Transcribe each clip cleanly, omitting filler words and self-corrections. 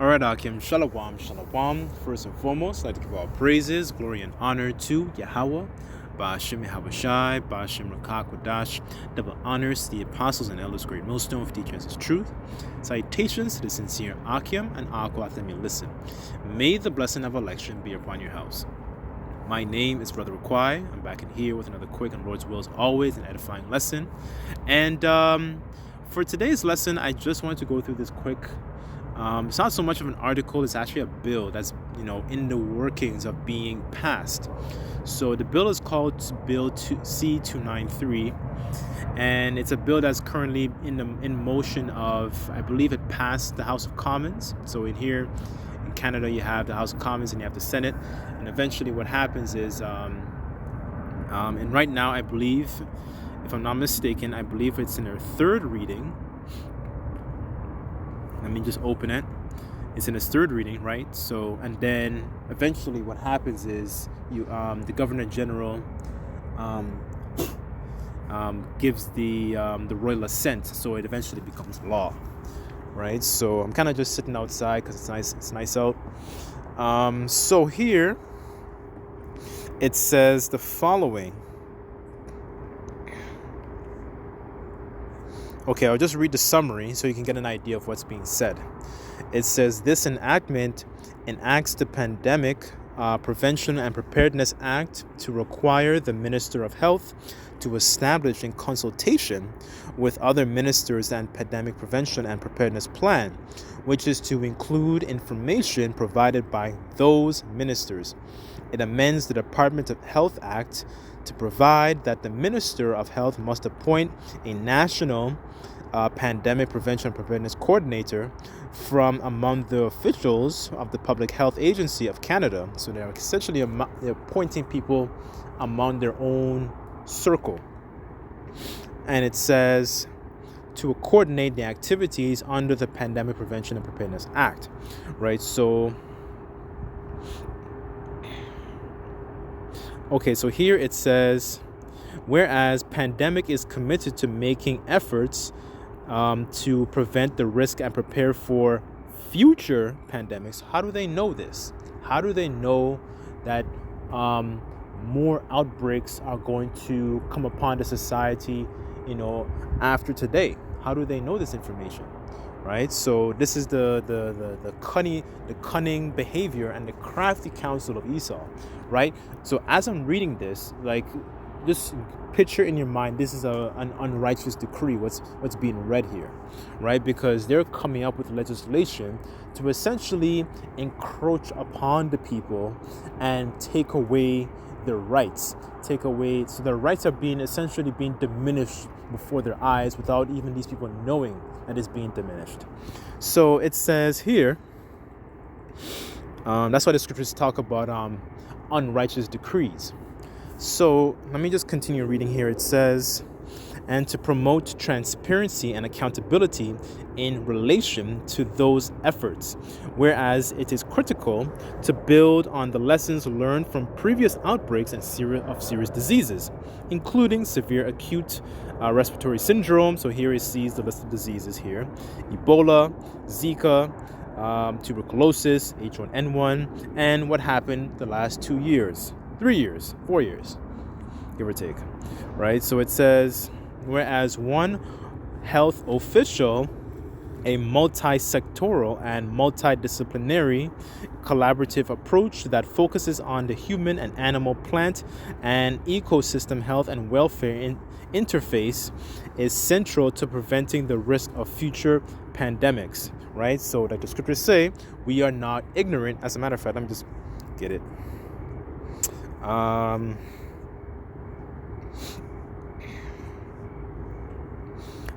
All right, Akim, shalom, shalom. First and foremost, I'd like to give all praises, glory, and honor to Yahweh, Ba'ashem Yahawashi, Ba'ashem Rakak Wadash, double honors to the apostles and elders, great millstone for teaching us his truth. Salutations to the sincere Akim and Aqua that may listen. May the blessing of election be upon your house. My name is Brother Raquai. I'm back in here with another quick and Lord's will as always an edifying lesson. And for today's lesson, I just wanted to go through this quick. It's not so much of an article, it's actually a bill that's, in the workings of being passed. So the bill is called Bill C-293, and it's a bill that's currently in motion of, I believe it passed the House of Commons. So in here, in Canada, you have the House of Commons and you have the Senate, and eventually what happens is, and right now I believe, if I'm not mistaken, I believe it's in their third reading. Let me just open it. It's in its third reading, right? So, and then eventually what happens is the Governor General gives the royal assent, so it eventually becomes law, right? So I'm kind of just sitting outside because it's nice out. So here it says the following. Okay, I'll just read the summary so you can get an idea of what's being said. It says, this enactment enacts the Pandemic Prevention and Preparedness Act to require the Minister of Health to establish in consultation with other ministers and pandemic prevention and preparedness plan, which is to include information provided by those ministers. It amends the Department of Health Act to provide that the Minister of Health must appoint a national pandemic prevention and preparedness coordinator from among the officials of the Public Health Agency of Canada. So they're essentially they're appointing people among their own circle. And it says to coordinate the activities under the Pandemic Prevention and Preparedness Act, right? So okay, so here it says, whereas Pandemic is committed to making efforts to prevent the risk and prepare for future pandemics. How do they know this? How do they know that more outbreaks are going to come upon the society, after today? How do they know this information? Right? So this is the cunning behavior and the crafty counsel of Esau, right? So as I'm reading this, just picture in your mind, this is an unrighteous decree, what's being read here, right? Because they're coming up with legislation to essentially encroach upon the people and take away their rights, so their rights are essentially being diminished before their eyes without even these people knowing that it's being diminished. So it says here, that's why the scriptures talk about unrighteous decrees. So let me just continue reading here. It says, and to promote transparency and accountability in relation to those efforts, whereas it is critical to build on the lessons learned from previous outbreaks of serious diseases, including severe acute respiratory syndrome. So here it sees the list of diseases here: Ebola, Zika, tuberculosis, H1N1, and what happened the last 2 years, 3 years, 4 years, give or take, right? So it says, whereas one health official, a multi-sectoral and multidisciplinary collaborative approach that focuses on the human and animal, plant, and ecosystem health and welfare interface is central to preventing the risk of future pandemics, right? So like the scriptures say, we are not ignorant. As a matter of fact, let me just get it.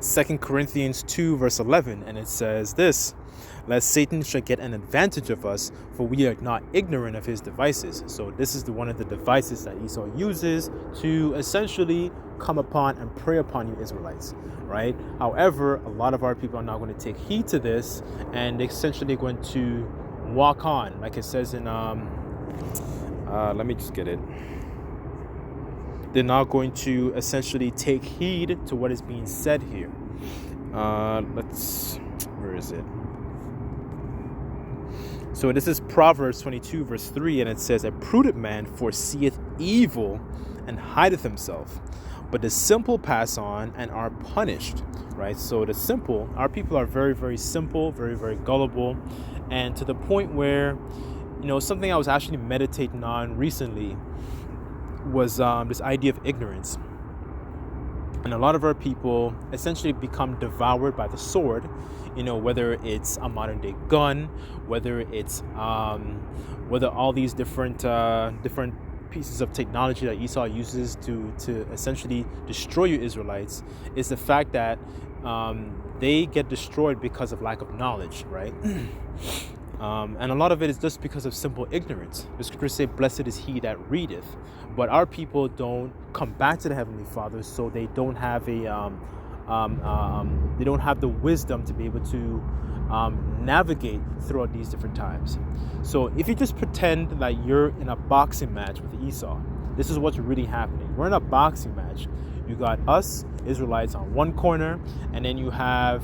2 Corinthians 2 verse 11, and it says this: lest Satan should get an advantage of us, for we are not ignorant of his devices. So this is one of the devices that Esau uses to essentially come upon and prey upon you Israelites, right? However, a lot of our people are not going to take heed to this, and they're essentially going to walk on, like it says in let me just get it. They're not going to essentially take heed to what is being said here. Where is it? So this is Proverbs 22 verse 3, and it says, "A prudent man foreseeth evil and hideth himself, but the simple pass on and are punished." Right? So the simple, our people are very, very simple, very, very gullible, and to the point where, something I was actually meditating on recently was this idea of ignorance. And a lot of our people essentially become devoured by the sword, whether it's a modern day gun, whether it's whether all these different pieces of technology that Esau uses to essentially destroy you Israelites, is the fact that they get destroyed because of lack of knowledge, right? And a lot of it is just because of simple ignorance. The scriptures say, "Blessed is he that readeth," but our people don't come back to the Heavenly Father, so they don't have they don't have the wisdom to be able to navigate throughout these different times. So if you just pretend that you're in a boxing match with Esau, this is what's really happening. We're in a boxing match. You got us Israelites on one corner, and then you have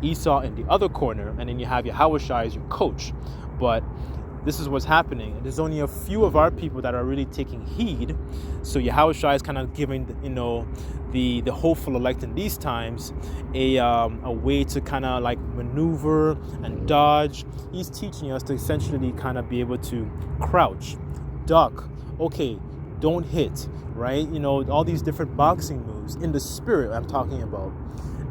Esau in the other corner, and then you have Yahushua as your coach. But this is what's happening. There's only a few of our people that are really taking heed. So Yahushua is kind of giving the hopeful elect in these times a way to kind of like maneuver and dodge. He's teaching us to essentially kind of be able to crouch, duck, okay, don't hit, right? All these different boxing moves in the spirit I'm talking about.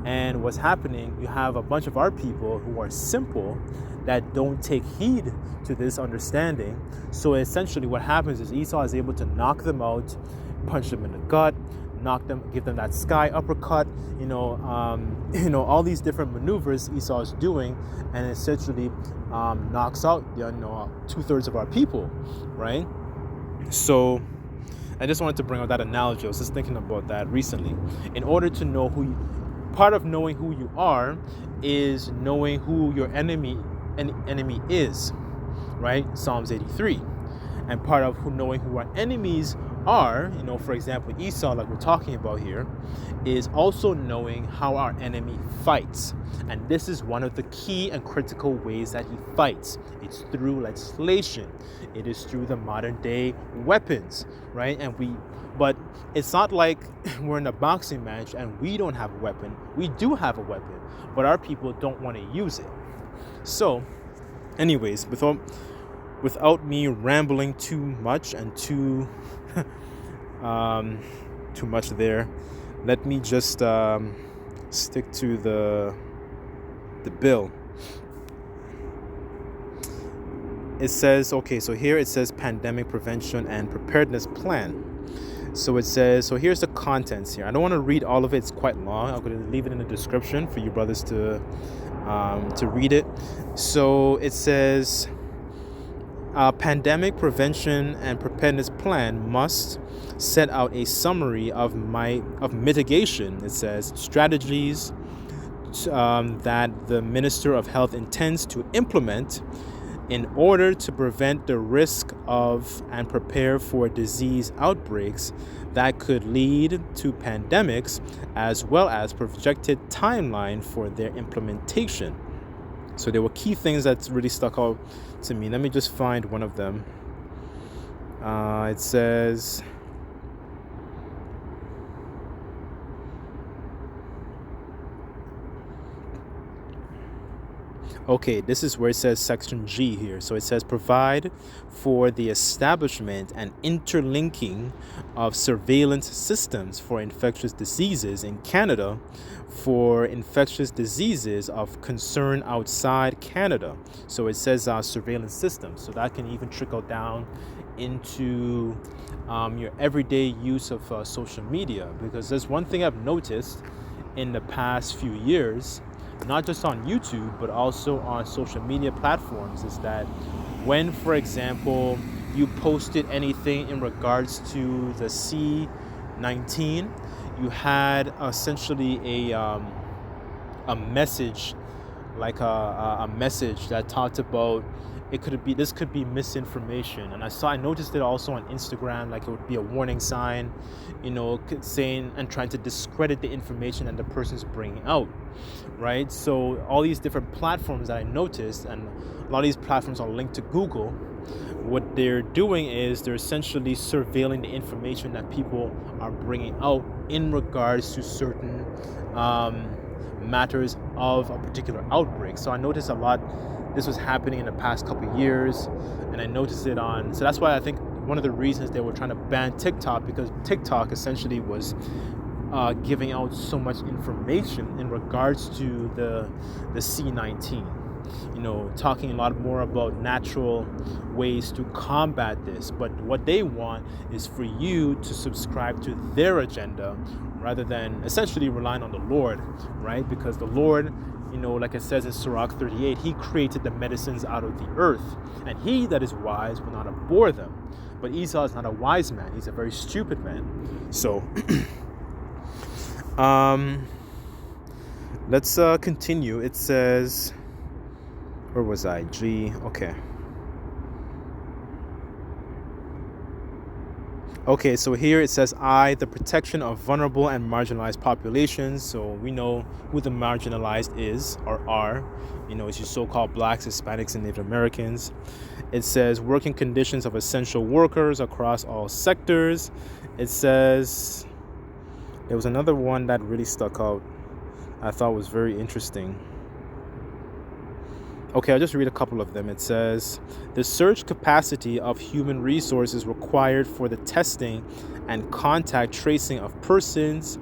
And what's happening, you have a bunch of our people who are simple that don't take heed to this understanding. So essentially what happens is Esau is able to knock them out, punch them in the gut, knock them, give them that sky uppercut, all these different maneuvers Esau is doing, and essentially knocks out 2/3 of our people, right? So I just wanted to bring up that analogy. I was just thinking about that recently. In order to know part of knowing who you are is knowing who your enemy is, right? Psalms 83. And part of knowing who our enemies are, for example, Esau, like we're talking about here, is also knowing how our enemy fights. And this is one of the key and critical ways that he fights. It's through legislation. It is through the modern day weapons, right? But it's not like we're in a boxing match and we don't have a weapon. We do have a weapon, but our people don't want to use it. So, anyways, without me rambling too much and too much there, let me just stick to the bill. It says, okay, so here it says pandemic prevention and preparedness plan. So it says, so here's the contents here. I don't want to read all of it. It's quite long. I'm going to leave it in the description for you brothers to read it. So it says, pandemic prevention and preparedness plan must set out a summary of mitigation. It says strategies that the Minister of Health intends to implement in order to prevent the risk of and prepare for disease outbreaks that could lead to pandemics, as well as projected timeline for their implementation. So there were key things that really stuck out to me. Let me just find one of them. It says, okay, this is where it says section G here. So it says provide for the establishment and interlinking of surveillance systems for infectious diseases in Canada for infectious diseases of concern outside Canada. So it says surveillance systems. So that can even trickle down into your everyday use of social media. Because there's one thing I've noticed in the past few years, not just on YouTube, but also on social media platforms, is that when, for example, you posted anything in regards to the C-19, you had essentially a message, like a message that talked about this could be misinformation. And I noticed it also on Instagram, like it would be a warning sign, saying and trying to discredit the information that the person's bringing out, right? So all these different platforms that I noticed, and a lot of these platforms are linked to Google, what they're doing is they're essentially surveilling the information that people are bringing out in regards to certain matters of a particular outbreak. So I noticed a lot this was happening in the past couple of years, and I noticed it so that's why I think one of the reasons they were trying to ban TikTok, because TikTok essentially was giving out so much information in regards to the C-19, talking a lot more about natural ways to combat this. But what they want is for you to subscribe to their agenda rather than essentially relying on the Lord, right? Because the Lord, like it says in Sirach 38, he created the medicines out of the earth, and he that is wise will not abhor them. But Esau is not a wise man, he's a very stupid man. So let's continue. It says, where was I? G. Okay, so here it says the protection of vulnerable and marginalized populations. So we know who the marginalized is or are, it's your so-called blacks, Hispanics, and Native Americans. It says working conditions of essential workers across all sectors. It says, there was another one that really stuck out, I thought was very interesting. Okay, I'll just read a couple of them. It says, the surge capacity of human resources required for the testing and contact tracing of persons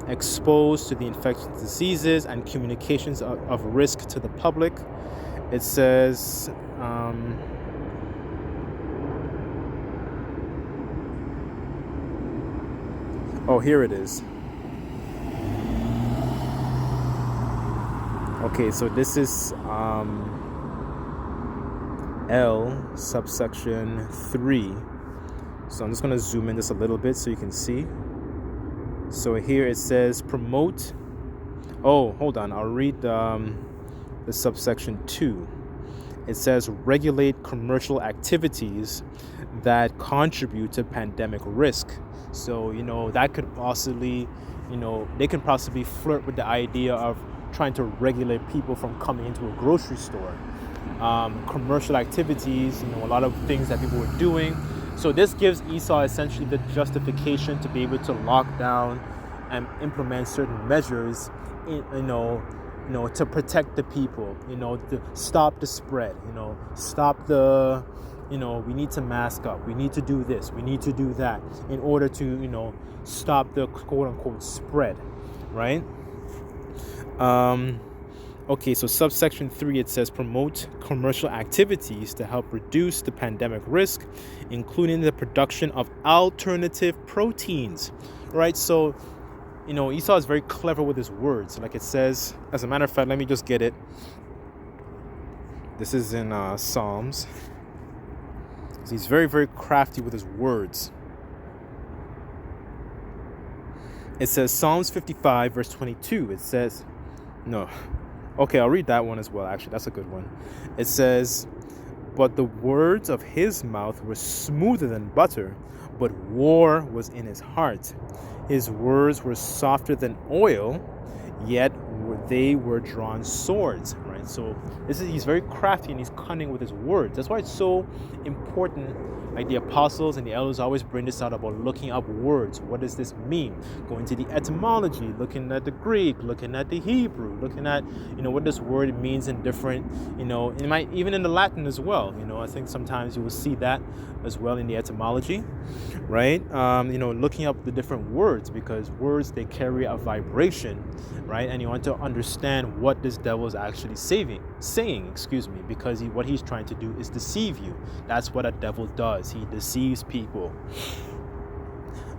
exposed to the infectious diseases and communications of risk to the public. It says, here it is. Okay, so this is L subsection 3. So I'm just going to zoom in just a little bit so you can see. So here it says promote. Hold on. I'll read the subsection 2. It says regulate commercial activities that contribute to pandemic risk. So, that could possibly, they can possibly flirt with the idea of trying to regulate people from coming into a grocery store. Commercial activities, a lot of things that people were doing. So this gives Esau essentially the justification to be able to lock down and implement certain measures, to protect the people, to stop the spread, stop the, we need to mask up, we need to do this, we need to do that in order to, stop the quote unquote spread, right? Okay, so subsection 3, it says promote commercial activities to help reduce the pandemic risk, including the production of alternative proteins, right? So, Esau is very clever with his words. Like it says, as a matter of fact, let me just get it. This is in Psalms. So he's very, very crafty with his words. It says Psalms 55, verse 22. It says, I'll read that one as well. Actually, that's a good one. It says, but the words of his mouth were smoother than butter, but war was in his heart. His words were softer than oil, yet they were drawn swords, right? So he's very crafty and he's cunning with his words. That's why it's so important. Like the apostles and the elders always bring this out about looking up words. What does this mean? Going to the etymology, looking at the Greek, looking at the Hebrew, looking at, what this word means in different, it might even in the Latin as well. I think sometimes you will see that as well in the etymology, right? Looking up the different words, because words, they carry a vibration, right? And you want to understand what this devil is actually saying, because what he's trying to do is deceive you. That's what a devil does. He deceives people.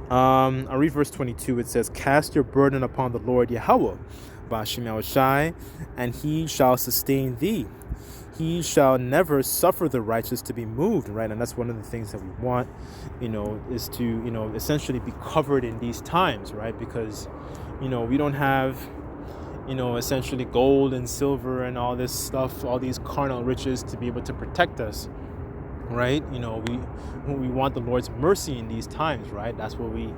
I'll read verse 22. It says, cast your burden upon the Lord Yahweh, Ba'ashem Yahushai, and he shall sustain thee. He shall never suffer the righteous to be moved, right? And that's one of the things that we want, is to, essentially be covered in these times, right? Because, we don't have, essentially gold and silver and all this stuff, all these carnal riches to be able to protect us, right? We want the Lord's mercy in these times, right? That's what we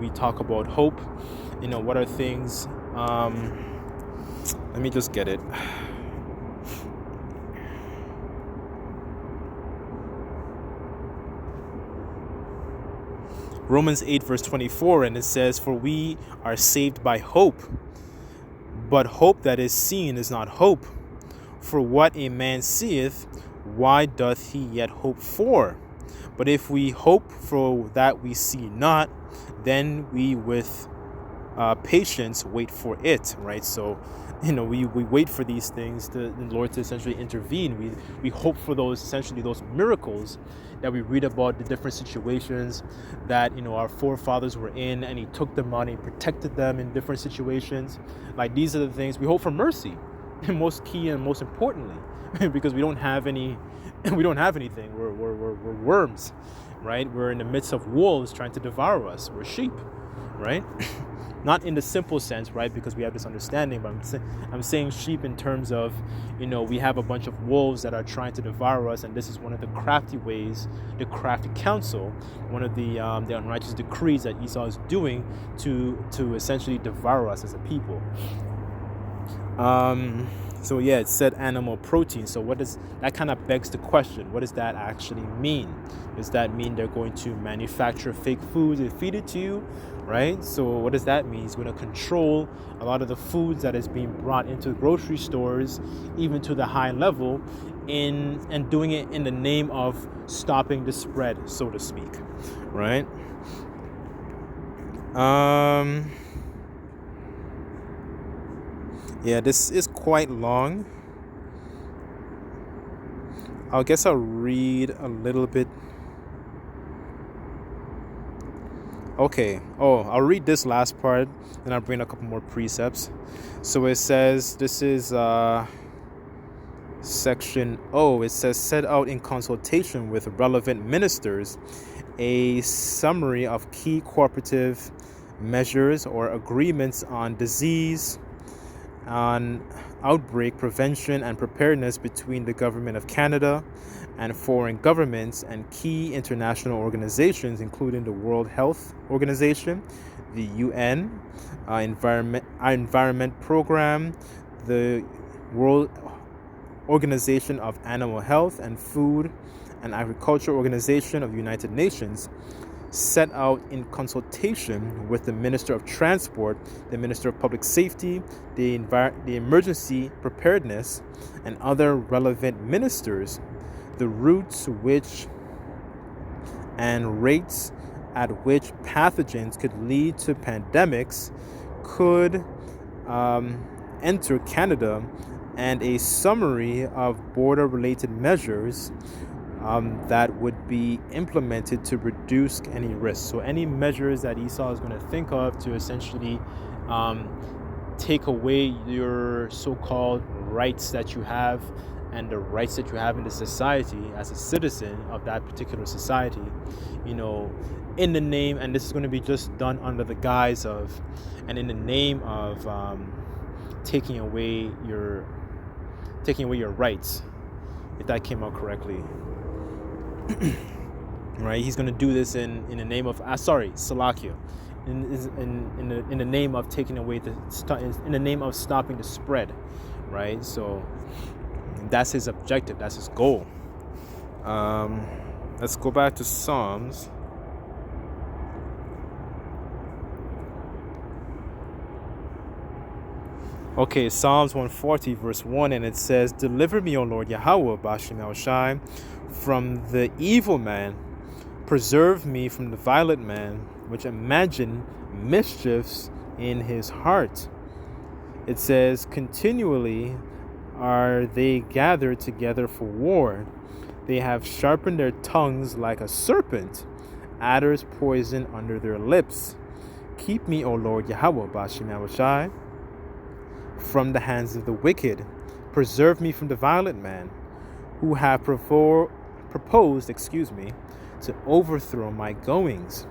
talk about hope. What are things? Let me just get it. Romans 8 verse 24, and it says, "For we are saved by hope, but hope that is seen is not hope. For what a man seeth, why doth he yet hope for? But if we hope for that we see not, then we with patience wait for it," right? So, we wait for these things, the Lord to essentially intervene. We hope for those miracles that we read about, the different situations that our forefathers were in, and He took them out and He protected them in different situations. Like, these are the things we hope for mercy, and most key and most importantly, because we don't have anything. We're worms, right? We're in the midst of wolves trying to devour us. We're sheep, right? Not in the simple sense, right? Because we have this understanding, but I'm saying sheep in terms of, we have a bunch of wolves that are trying to devour us, and this is one of the crafty ways, the crafty counsel, one of the unrighteous decrees that Esau is doing to essentially devour us as a people. So yeah, it said animal protein. So what does that kind of begs the question? What does that actually mean? Does that mean they're going to manufacture fake foods and feed it to you, right? So what does that mean? It's going to control a lot of the foods that is being brought into grocery stores, even to the high level, and doing it in the name of stopping the spread, so to speak, right? Yeah, this is quite long. I guess I'll read a little bit. Okay. I'll read this last part, and I'll bring a couple more precepts. So it says, this is section O. It says, set out in consultation with relevant ministers a summary of key cooperative measures or agreements on disease, on outbreak prevention and preparedness between the government of Canada and foreign governments and key international organizations, including the World Health Organization, the UN, Environment Program, the World Organization of Animal Health and Food and Agriculture Organization of the United Nations, set out in consultation with the Minister of Transport, the Minister of Public Safety, the Emergency Preparedness, and other relevant ministers, the routes which and rates at which pathogens could lead to pandemics could enter Canada, and a summary of border-related measures that would be implemented to reduce any risk. So any measures that Esau is going to think of to essentially take away your so-called rights that you have and the rights that you have in the society as a citizen of that particular society, in the name, and this is going to be just done under the guise of, and in the name of taking away your rights, if that came out correctly. Right, he's going to do this in the name of Salakia, in the name of taking away in the name of stopping the spread, right? So that's his objective, that's his goal. Let's go back to Psalms. Okay, Psalms 140 verse 1, and it says, "Deliver me, O Lord Yahweh, Bashim El-Shai, from the evil man. Preserve me from the violent man, which imagine mischiefs in his heart." It says, "Continually are they gathered together for war. They have sharpened their tongues like a serpent, adder's poison under their lips. Keep me, O Lord Yahweh, Bashim El-Shai, from the hands of the wicked. Preserve me from the violent man, who have proposed to overthrow my goings.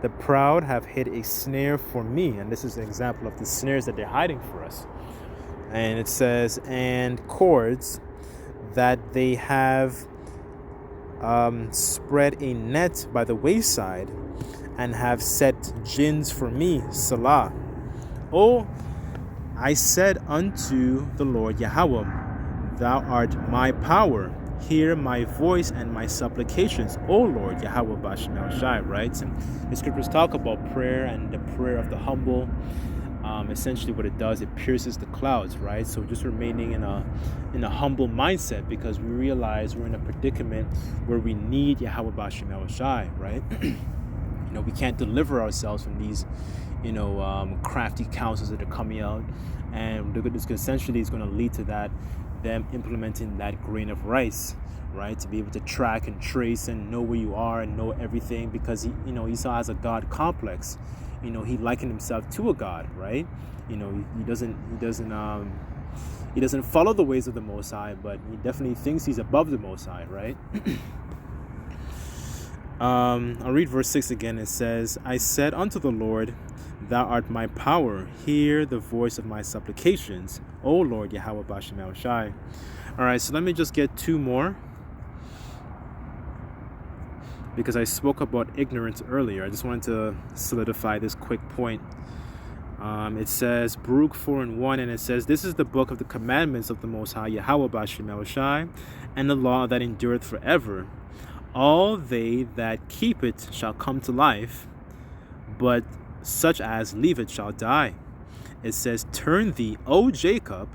The proud have hid a snare for me. And this is an example of the snares that they're hiding for us. And it says, and cords that they have spread a net by the wayside and have set gins for me, Salah. Oh, I said unto the Lord Yahweh, thou art my power. Hear my voice and my supplications, O Lord Yahweh Bashmel Shai, right? And the scriptures talk about prayer and the prayer of the humble. Essentially what it does, it pierces the clouds, right? So just remaining in a humble mindset, because we realize we're in a predicament where we need Yahweh Bashmel Shai, right? We can't deliver ourselves from these crafty counsels that are coming out, and this essentially is going to lead to that, them implementing that grain of rice, right, to be able to track and trace and know where you are and know everything, because Esau has a God complex. He likened himself to a god, right? He doesn't follow the ways of the Most High, but he definitely thinks he's above the Most High, right? I'll read verse 6 again. It says, I said unto the Lord, thou art my power. Hear the voice of my supplications, O Lord Yahweh Bashmel Shai. All right, so let me just get two more, because I spoke about ignorance earlier. I just wanted to solidify this quick point. It says, Baruch 4:1, and it says, this is the book of the commandments of the Most High Yahweh Bashmel Shai, and the law that endureth forever. All they that keep it shall come to life, but such as leave it shall die. It says, turn thee, O Jacob,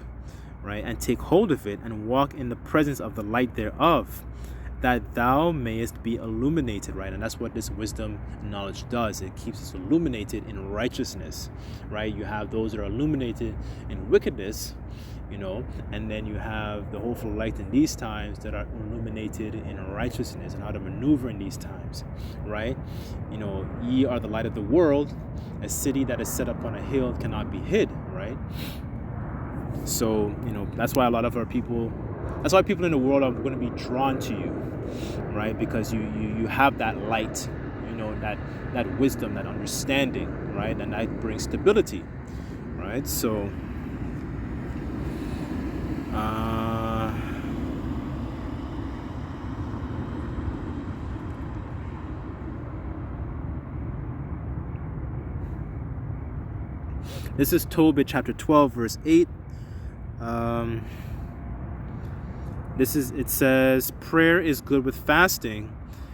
right, and take hold of it, and walk in the presence of the light thereof, that thou mayest be illuminated, right? And that's what this wisdom knowledge does. It keeps us illuminated in righteousness, right? You have those that are illuminated in wickedness, and then you have the hopeful light in these times that are illuminated in righteousness and how to maneuver in these times, right? Ye are the light of the world. A city that is set up on a hill cannot be hid, right? So, that's why people in the world are going to be drawn to you, right? Because you have that light, that wisdom, that understanding, right? And that brings stability, right? So, this is Tobit chapter 12 verse 8. It says, prayer is good with fasting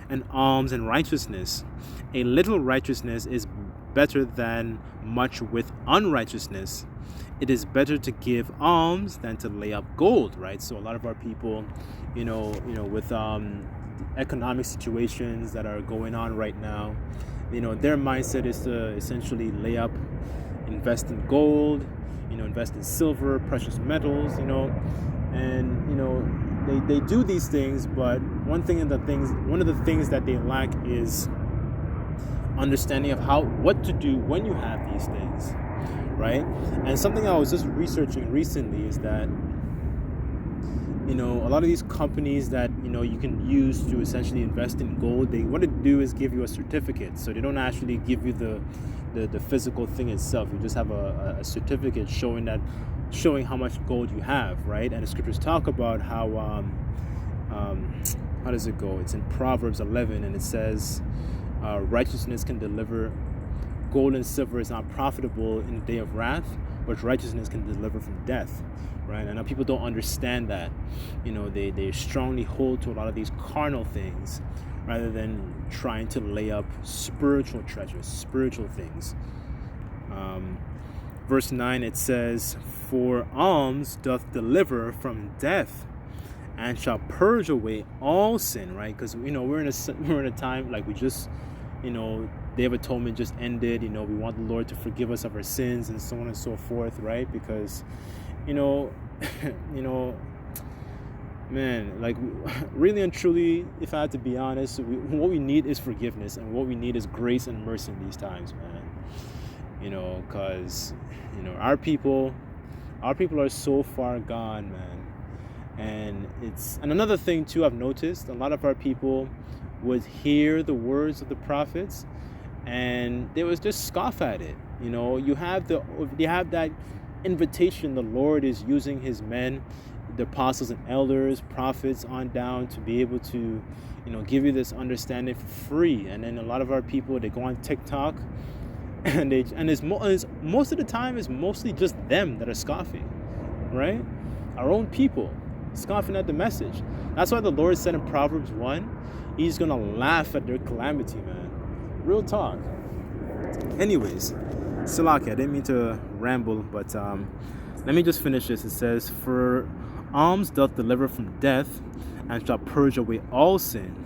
and alms and righteousness. A little righteousness is better than much with unrighteousness. It is better to give alms than to lay up gold, right? So a lot of our people, with economic situations that are going on right now, their mindset is to essentially lay up, invest in gold, invest in silver, precious metals, and they do these things, but one of the things that they lack is understanding of what to do when you have these things, right? And something I was just researching recently is that a lot of these companies that you can use to essentially invest in gold, what they do is give you a certificate. So they don't actually give you the physical thing itself. You just have a certificate showing how much gold you have, right? And the scriptures talk about how does it go? It's in Proverbs 11, and it says, righteousness can deliver. Gold and silver is not profitable in the day of wrath, but righteousness can deliver from death, right? And now people don't understand that. They strongly hold to a lot of these carnal things rather than trying to lay up spiritual treasures, spiritual things. Verse 9, it says, for alms doth deliver from death, and shall purge away all sin, right? Because we're in a time like we just, Day of Atonement just ended. We want the Lord to forgive us of our sins and so on and so forth, right? Because man, like, really and truly, if I had to be honest, what we need is forgiveness, and what we need is grace and mercy in these times, man. Because our people are so far gone, man. And another thing too, I've noticed a lot of our people would hear the words of the prophets, and they was just scoff at it. You have that invitation. The Lord is using his men, the apostles and elders, prophets on down, to be able to give you this understanding for free. And then a lot of our people, they go on TikTok, and most of the time it's mostly just them that are scoffing, right? Our own people scoffing at the message. That's why the Lord said in Proverbs 1, he's gonna laugh at their calamity, man. Real talk. Anyways, Salaki, I didn't mean to ramble, but let me just finish this. It says, for alms doth deliver from death, and shall purge away all sin.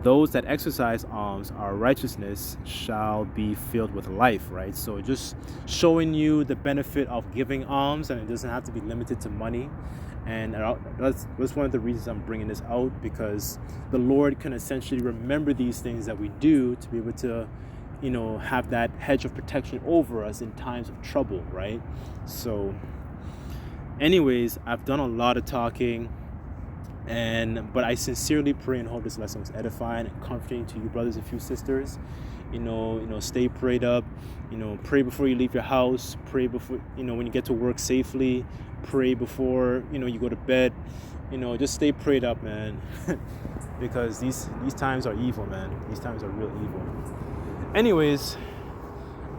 Those that exercise alms, our righteousness shall be filled with life, right? So just showing you the benefit of giving alms, and it doesn't have to be limited to money. And that's one of the reasons I'm bringing this out, because the Lord can essentially remember these things that we do to be able to, have that hedge of protection over us in times of trouble, right? So anyways, I've done a lot of talking, but I sincerely pray and hope this lesson was edifying and comforting to you, brothers and few sisters. Stay prayed up. Pray before you leave your house. Pray before, when you get to work safely. Pray before, you go to bed. Just stay prayed up, man. Because these times are evil, man. These times are real evil. Anyways,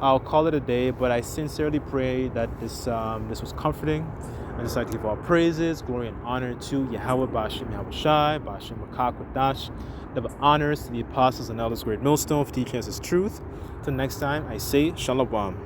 I'll call it a day, but I sincerely pray that this was comforting. I just like to give all praises, glory, and honor to Yahweh, Ba'ashem Yahweh Shai, Ba'ashem Makak Wadash. Double honors to the apostles and elders, Great Millstone, for teaching us his truth. Till next time, I say Shalom.